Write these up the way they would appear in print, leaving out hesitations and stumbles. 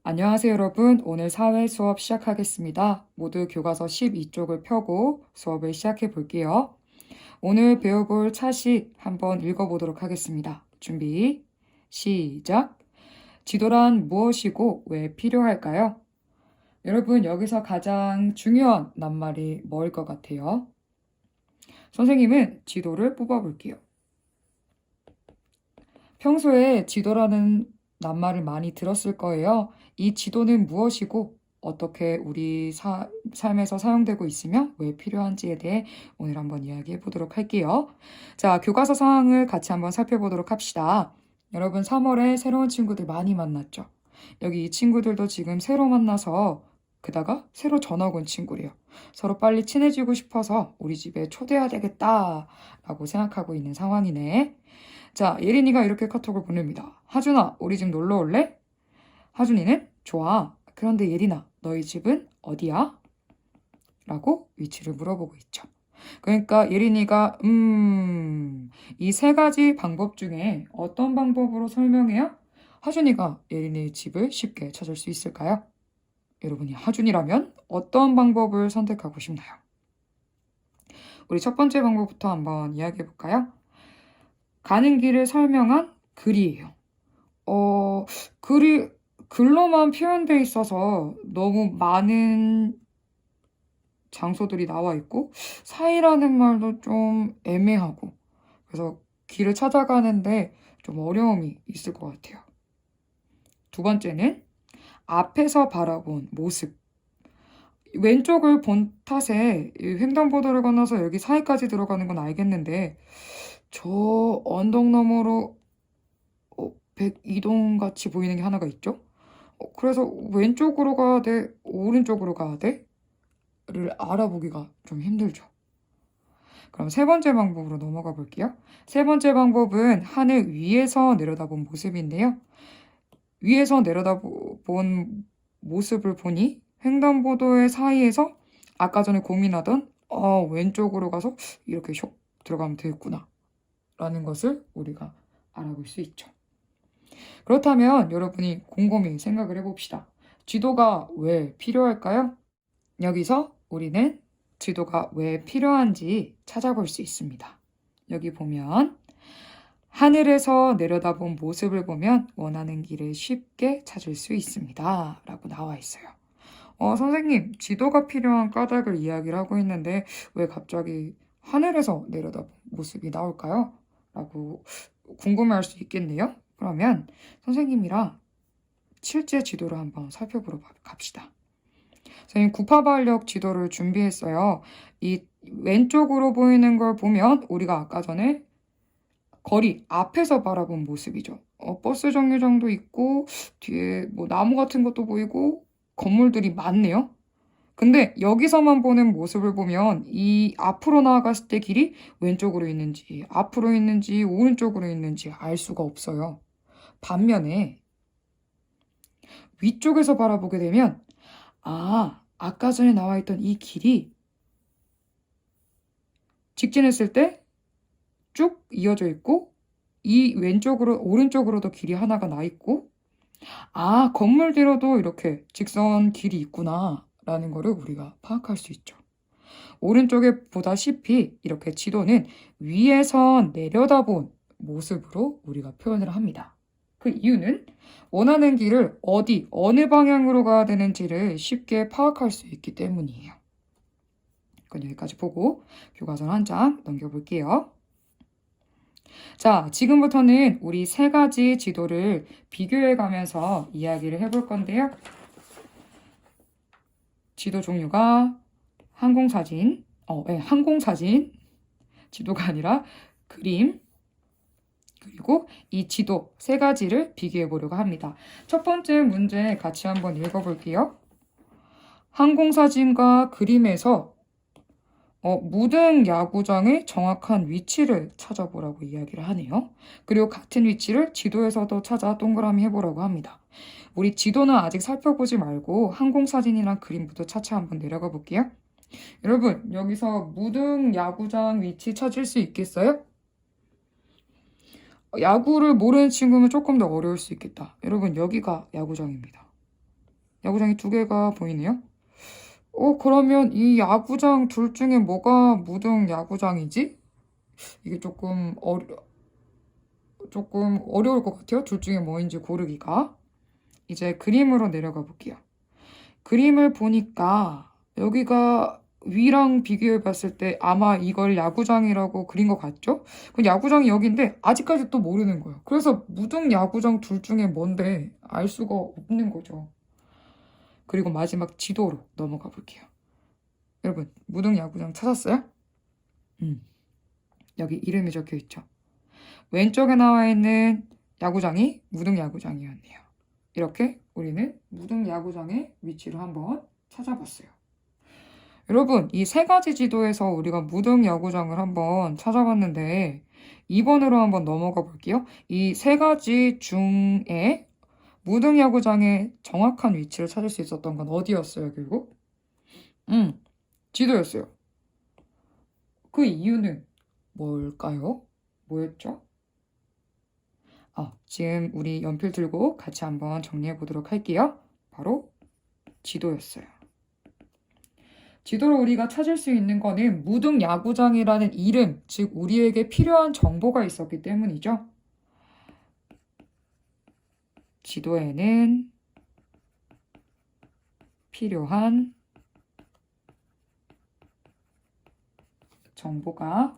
안녕하세요, 여러분. 오늘 사회 수업 시작하겠습니다. 모두 교과서 12쪽을 펴고 수업을 시작해 볼게요. 오늘 배워볼 차식 한번 읽어보도록 하겠습니다. 준비, 시작. 지도란 무엇이고 왜 필요할까요? 여러분, 여기서 가장 중요한 낱말이 뭐일 것 같아요? 선생님은 지도를 뽑아볼게요. 평소에 지도라는 낱말을 많이 들었을 거예요. 이 지도는 무엇이고 어떻게 우리 삶에서 사용되고 있으며 왜 필요한지에 대해 오늘 한번 이야기해 보도록 할게요. 자, 교과서 상황을 같이 한번 살펴보도록 합시다. 여러분 3월에 새로운 친구들 많이 만났죠? 여기 이 친구들도 지금 새로 만나서 게다가 새로 전학 온 친구래요. 서로 빨리 친해지고 싶어서 우리 집에 초대해야 되겠다 라고 생각하고 있는 상황이네. 자, 예린이가 이렇게 카톡을 보냅니다. 하준아, 우리 집 놀러 올래? 하준이는 좋아. 그런데 예린아, 너희 집은 어디야? 라고 위치를 물어보고 있죠. 그러니까 예린이가 이 세 가지 방법 중에 어떤 방법으로 설명해야 하준이가 예린이의 집을 쉽게 찾을 수 있을까요? 여러분이 하준이라면 어떤 방법을 선택하고 싶나요? 우리 첫 번째 방법부터 한번 이야기해 볼까요? 가는 길을 설명한 글이에요. 글로만 표현되어 있어서 너무 많은 장소들이 나와 있고, 사이라는 말도 좀 애매하고, 그래서 길을 찾아가는데 좀 어려움이 있을 것 같아요. 두 번째는 앞에서 바라본 모습. 왼쪽을 본 탓에 횡단보도를 건너서 여기 사이까지 들어가는 건 알겠는데, 저 언덕 너머로 102동 같이 보이는 게 하나가 있죠? 그래서 왼쪽으로 가야 돼? 오른쪽으로 가야 돼? 를 알아보기가 좀 힘들죠. 그럼 세 번째 방법으로 넘어가 볼게요. 세 번째 방법은 하늘 위에서 내려다본 모습인데요. 위에서 내려다본 모습을 보니 횡단보도의 사이에서 아까 전에 고민하던 왼쪽으로 가서 이렇게 슉 들어가면 되겠구나 라는 것을 우리가 알아볼 수 있죠. 그렇다면 여러분이 곰곰이 생각을 해봅시다. 지도가 왜 필요할까요? 여기서 우리는 지도가 왜 필요한지 찾아볼 수 있습니다. 여기 보면 하늘에서 내려다본 모습을 보면 원하는 길을 쉽게 찾을 수 있습니다. 라고 나와 있어요. 선생님, 지도가 필요한 까닭을 이야기를 하고 있는데 왜 갑자기 하늘에서 내려다본 모습이 나올까요? 라고 궁금해할 수 있겠네요. 그러면 선생님이랑 실제 지도를 한번 살펴보러 갑시다. 선생님 구파발력 지도를 준비했어요. 이 왼쪽으로 보이는 걸 보면 우리가 아까 전에 거리 앞에서 바라본 모습이죠. 버스 정류장도 있고 뒤에 뭐 나무 같은 것도 보이고 건물들이 많네요. 근데 여기서만 보는 모습을 보면 이 앞으로 나아갔을 때 길이 왼쪽으로 있는지 앞으로 있는지 오른쪽으로 있는지 알 수가 없어요. 반면에 위쪽에서 바라보게 되면 아까 전에 나와 있던 이 길이 직진했을 때 쭉 이어져 있고 이 오른쪽으로도 길이 하나가 나 있고 건물 뒤로도 이렇게 직선 길이 있구나 라는 거를 우리가 파악할 수 있죠. 오른쪽에 보다시피 이렇게 지도는 위에서 내려다본 모습으로 우리가 표현을 합니다. 그 이유는 원하는 길을 어느 방향으로 가야 되는지를 쉽게 파악할 수 있기 때문이에요. 그럼 여기까지 보고 교과서 한 장 넘겨볼게요. 자, 지금부터는 우리 세 가지 지도를 비교해 가면서 이야기를 해볼 건데요. 지도 종류가 항공사진, 항공사진, 지도가 아니라 그림, 그리고 이 지도 세 가지를 비교해 보려고 합니다. 첫 번째 문제 같이 한번 읽어볼게요. 항공사진과 그림에서 무등 야구장의 정확한 위치를 찾아보라고 이야기를 하네요. 그리고 같은 위치를 지도에서도 찾아 동그라미 해보라고 합니다. 우리 지도는 아직 살펴보지 말고 항공사진이랑 그림부터 차차 한번 내려가 볼게요. 여러분, 여기서 무등 야구장 위치 찾을 수 있겠어요? 야구를 모르는 친구면 조금 더 어려울 수 있겠다. 여러분, 여기가 야구장입니다. 야구장이 두 개가 보이네요. 그러면 이 야구장 둘 중에 뭐가 무등 야구장이지? 이게 조금 어려울 것 같아요. 둘 중에 뭐인지 고르기가. 이제 그림으로 내려가 볼게요. 그림을 보니까 여기가 위랑 비교해 봤을 때 아마 이걸 야구장이라고 그린 것 같죠? 그 야구장이 여기인데 아직까지 또 모르는 거예요. 그래서 무등 야구장 둘 중에 뭔데 알 수가 없는 거죠. 그리고 마지막 지도로 넘어가 볼게요. 여러분, 무등 야구장 찾았어요? 여기 이름이 적혀 있죠. 왼쪽에 나와 있는 야구장이 무등 야구장이었네요. 이렇게 우리는 무등 야구장의 위치를 한번 찾아봤어요. 여러분, 이 세 가지 지도에서 우리가 무등 야구장을 한번 찾아봤는데 2번으로 한번 넘어가 볼게요. 이 세 가지 중에 무등 야구장의 정확한 위치를 찾을 수 있었던 건 어디였어요, 결국? 지도였어요. 그 이유는 뭘까요? 뭐였죠? 지금 우리 연필 들고 같이 한번 정리해 보도록 할게요. 바로 지도였어요. 지도로 우리가 찾을 수 있는 거는 무등 야구장이라는 이름, 즉 우리에게 필요한 정보가 있었기 때문이죠. 지도에는 필요한 정보가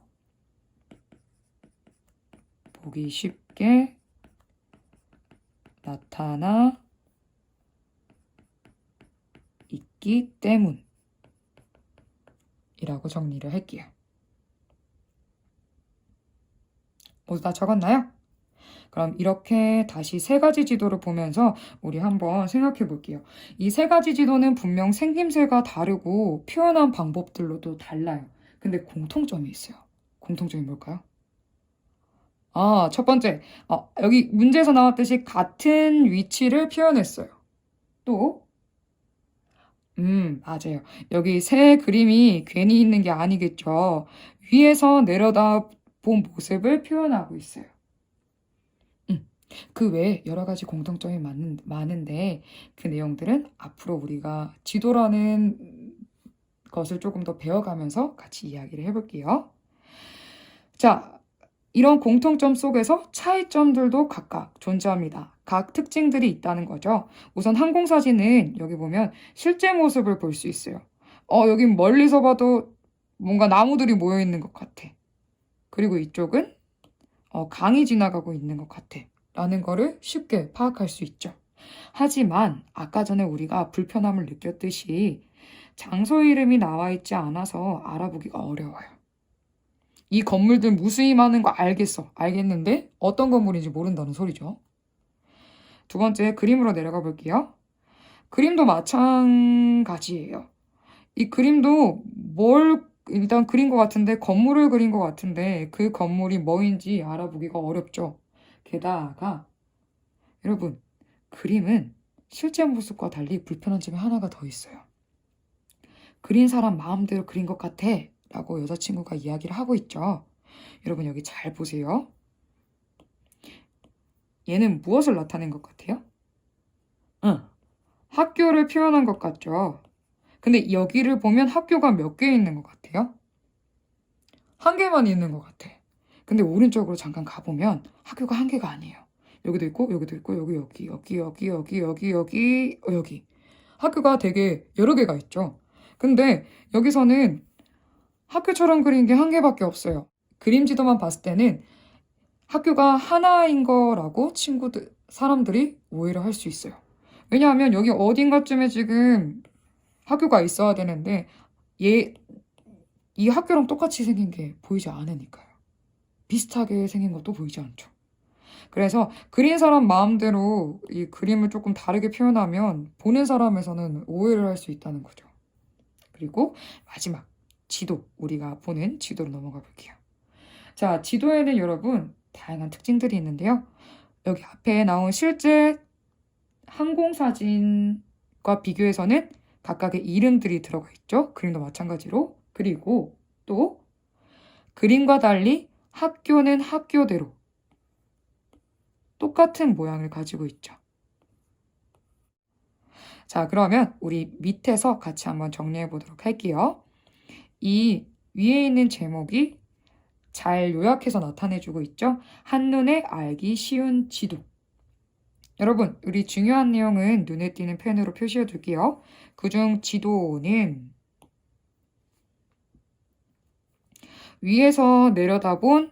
보기 쉽게 나타나 있기 때문이라고 정리를 할게요. 모두 다 적었나요? 그럼 이렇게 다시 세 가지 지도를 보면서 우리 한번 생각해 볼게요. 이 세 가지 지도는 분명 생김새가 다르고 표현한 방법들로도 달라요. 근데 공통점이 있어요. 공통점이 뭘까요? 첫 번째. 여기 문제에서 나왔듯이 같은 위치를 표현했어요. 또, 맞아요. 여기 새 그림이 괜히 있는 게 아니겠죠. 위에서 내려다 본 모습을 표현하고 있어요. 그 외에 여러 가지 공통점이 많은데 그 내용들은 앞으로 우리가 지도라는 것을 조금 더 배워가면서 같이 이야기를 해볼게요. 자, 이런 공통점 속에서 차이점들도 각각 존재합니다. 각 특징들이 있다는 거죠. 우선 항공사진은 여기 보면 실제 모습을 볼 수 있어요. 여기 멀리서 봐도 뭔가 나무들이 모여 있는 것 같아. 그리고 이쪽은 강이 지나가고 있는 것 같아. 라는 거를 쉽게 파악할 수 있죠. 하지만 아까 전에 우리가 불편함을 느꼈듯이 장소 이름이 나와 있지 않아서 알아보기가 어려워요. 이 건물들 무수히 많은 거 알겠는데 어떤 건물인지 모른다는 소리죠. 두 번째 그림으로 내려가 볼게요. 그림도 마찬가지예요. 이 그림도 일단 그린 것 같은데 건물을 그린 것 같은데 그 건물이 뭐인지 알아보기가 어렵죠. 게다가 여러분, 그림은 실제 모습과 달리 불편한 점이 하나가 더 있어요. 그린 사람 마음대로 그린 것 같아 라고 여자친구가 이야기를 하고 있죠. 여러분 여기 잘 보세요. 얘는 무엇을 나타낸 것 같아요? 학교를 표현한 것 같죠. 근데 여기를 보면 학교가 몇 개 있는 것 같아요? 한 개만 있는 것 같아. 근데 오른쪽으로 잠깐 가보면 학교가 한 개가 아니에요. 여기도 있고 여기도 있고 여기 학교가 되게 여러 개가 있죠. 근데 여기서는 학교처럼 그린 게 한 개밖에 없어요. 그림 지도만 봤을 때는 학교가 하나인 거라고 사람들이 오해를 할 수 있어요. 왜냐하면 여기 어딘가쯤에 지금 학교가 있어야 되는데 이 학교랑 똑같이 생긴 게 보이지 않으니까요. 비슷하게 생긴 것도 보이지 않죠. 그래서 그린 사람 마음대로 이 그림을 조금 다르게 표현하면 보는 사람에서는 오해를 할 수 있다는 거죠. 그리고 마지막 지도, 우리가 보는 지도로 넘어가 볼게요. 자, 지도에는 여러분 다양한 특징들이 있는데요. 여기 앞에 나온 실제 항공사진과 비교해서는 각각의 이름들이 들어가 있죠. 그림도 마찬가지로. 그리고 또 그림과 달리 학교는 학교대로 똑같은 모양을 가지고 있죠. 자, 그러면 우리 밑에서 같이 한번 정리해 보도록 할게요. 이 위에 있는 제목이 잘 요약해서 나타내주고 있죠? 한눈에 알기 쉬운 지도. 여러분, 우리 중요한 내용은 눈에 띄는 펜으로 표시해 둘게요. 그중 지도는 위에서 내려다본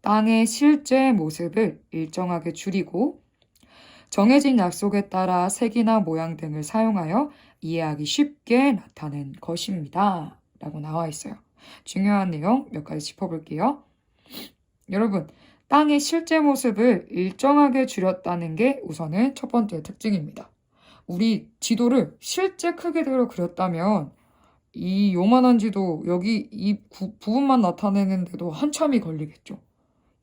땅의 실제 모습을 일정하게 줄이고 정해진 약속에 따라 색이나 모양 등을 사용하여 이해하기 쉽게 나타낸 것입니다. 라고 나와 있어요. 중요한 내용 몇 가지 짚어볼게요. 여러분, 땅의 실제 모습을 일정하게 줄였다는 게 우선은 첫 번째 특징입니다. 우리 지도를 실제 크기대로 그렸다면 이 요만한 지도 여기 이 부분만 나타내는데도 한참이 걸리겠죠.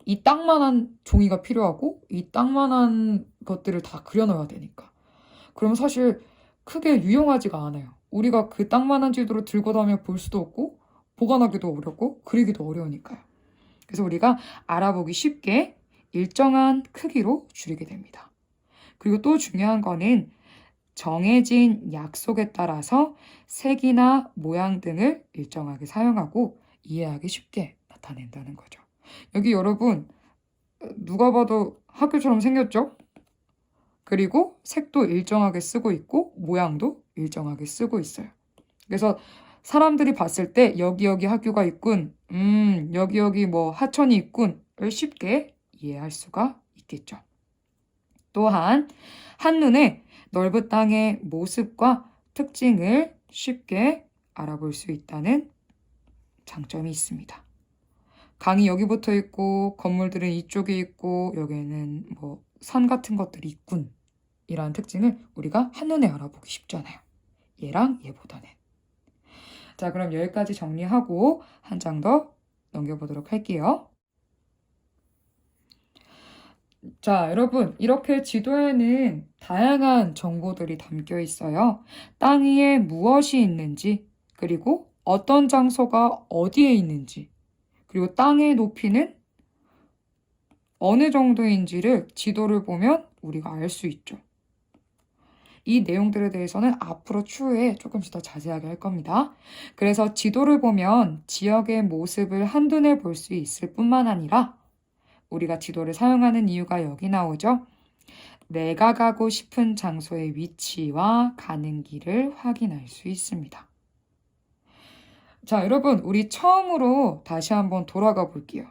이 땅만한 종이가 필요하고 이 땅만한 것들을 다 그려넣어야 되니까. 그럼 사실 크게 유용하지가 않아요. 우리가 그 땅만한 지도를 들고 다니며 볼 수도 없고 보관하기도 어렵고 그리기도 어려우니까요. 그래서 우리가 알아보기 쉽게 일정한 크기로 줄이게 됩니다. 그리고 또 중요한 거는 정해진 약속에 따라서 색이나 모양 등을 일정하게 사용하고 이해하기 쉽게 나타낸다는 거죠. 여기 여러분 누가 봐도 학교처럼 생겼죠? 그리고 색도 일정하게 쓰고 있고 모양도 일정하게 쓰고 있어요. 그래서 사람들이 봤을 때 여기 학교가 있군, 여기 뭐 하천이 있군을 쉽게 이해할 수가 있겠죠. 또한 한눈에 넓은 땅의 모습과 특징을 쉽게 알아볼 수 있다는 장점이 있습니다. 강이 여기 붙어 있고 건물들은 이쪽에 있고 여기에는 뭐 산 같은 것들이 있군 이라는 특징을 우리가 한눈에 알아보기 쉽잖아요. 얘랑 얘보다는. 자, 그럼 여기까지 정리하고 한 장 더 넘겨보도록 할게요. 자, 여러분, 이렇게 지도에는 다양한 정보들이 담겨 있어요. 땅 위에 무엇이 있는지, 그리고 어떤 장소가 어디에 있는지, 그리고 땅의 높이는 어느 정도인지를 지도를 보면 우리가 알 수 있죠. 이 내용들에 대해서는 앞으로 추후에 조금씩 더 자세하게 할 겁니다. 그래서 지도를 보면 지역의 모습을 한눈에 볼 수 있을 뿐만 아니라 우리가 지도를 사용하는 이유가 여기 나오죠. 내가 가고 싶은 장소의 위치와 가는 길을 확인할 수 있습니다. 자, 여러분, 우리 처음으로 다시 한번 돌아가 볼게요.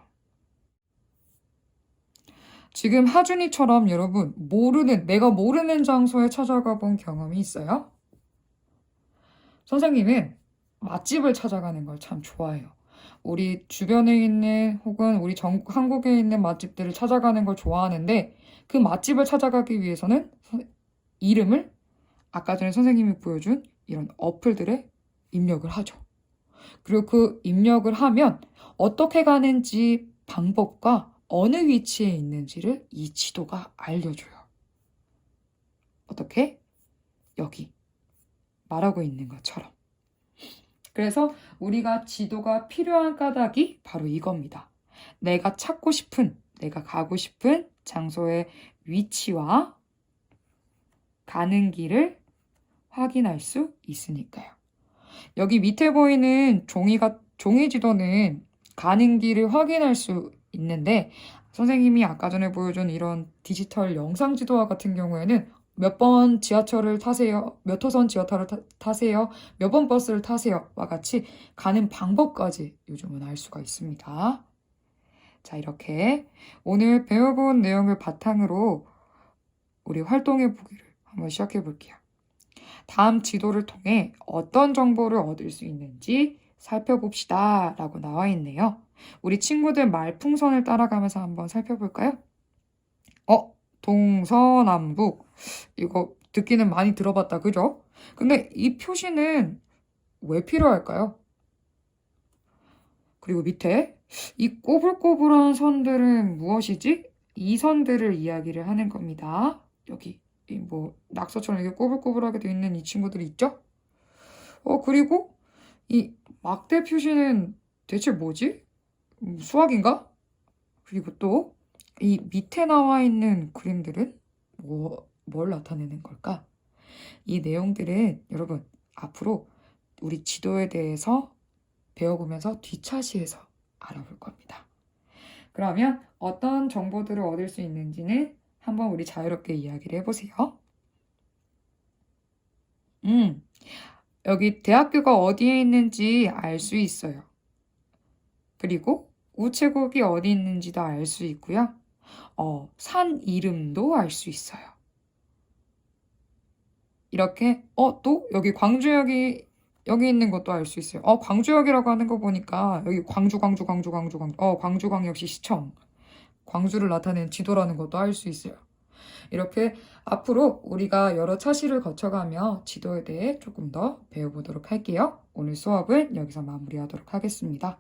지금 하준이처럼 여러분 내가 모르는 장소에 찾아가 본 경험이 있어요? 선생님은 맛집을 찾아가는 걸 참 좋아해요. 우리 주변에 있는 혹은 우리 한국에 있는 맛집들을 찾아가는 걸 좋아하는데 그 맛집을 찾아가기 위해서는 이름을 아까 전에 선생님이 보여준 이런 어플들에 입력을 하죠. 그리고 그 입력을 하면 어떻게 가는지 방법과 어느 위치에 있는지를 이 지도가 알려줘요. 어떻게? 여기 말하고 있는 것처럼. 그래서 우리가 지도가 필요한 까닭이 바로 이겁니다. 내가 가고 싶은 장소의 위치와 가는 길을 확인할 수 있으니까요. 여기 밑에 보이는 종이 지도는 가는 길을 확인할 수 있는데 선생님이 아까 전에 보여준 이런 디지털 영상 지도와 같은 경우에는 몇 번 지하철을 타세요, 몇 호선 지하철을 타세요, 몇 번 버스를 타세요와 같이 가는 방법까지 요즘은 알 수가 있습니다. 자, 이렇게 오늘 배워본 내용을 바탕으로 우리 활동해 보기를 한번 시작해 볼게요. 다음 지도를 통해 어떤 정보를 얻을 수 있는지 살펴봅시다 라고 나와 있네요. 우리 친구들 말풍선을 따라가면서 한번 살펴볼까요? 동서남북. 이거 듣기는 많이 들어봤다, 그죠? 근데 이 표시는 왜 필요할까요? 그리고 밑에 이 꼬불꼬불한 선들은 무엇이지? 이 선들을 이야기를 하는 겁니다. 여기 뭐 낙서처럼 이렇게 꼬불꼬불하게 되어 있는 이 친구들이 있죠? 그리고 이 막대 표시는 대체 뭐지? 수학인가? 그리고 또 이 밑에 나와 있는 그림들은 뭘 나타내는 걸까? 이 내용들은 여러분 앞으로 우리 지도에 대해서 배워보면서 뒷차시에서 알아볼 겁니다. 그러면 어떤 정보들을 얻을 수 있는지는 한번 우리 자유롭게 이야기를 해보세요. 여기 대학교가 어디에 있는지 알 수 있어요. 그리고 우체국이 어디 있는지도 알 수 있고요. 산 이름도 알 수 있어요. 이렇게 또 여기 광주역이 여기 있는 것도 알 수 있어요. 광주역이라고 하는 거 보니까 여기 광주광역시 시청 광주를 나타낸 지도라는 것도 알 수 있어요. 이렇게 앞으로 우리가 여러 차시를 거쳐가며 지도에 대해 조금 더 배워보도록 할게요. 오늘 수업은 여기서 마무리하도록 하겠습니다.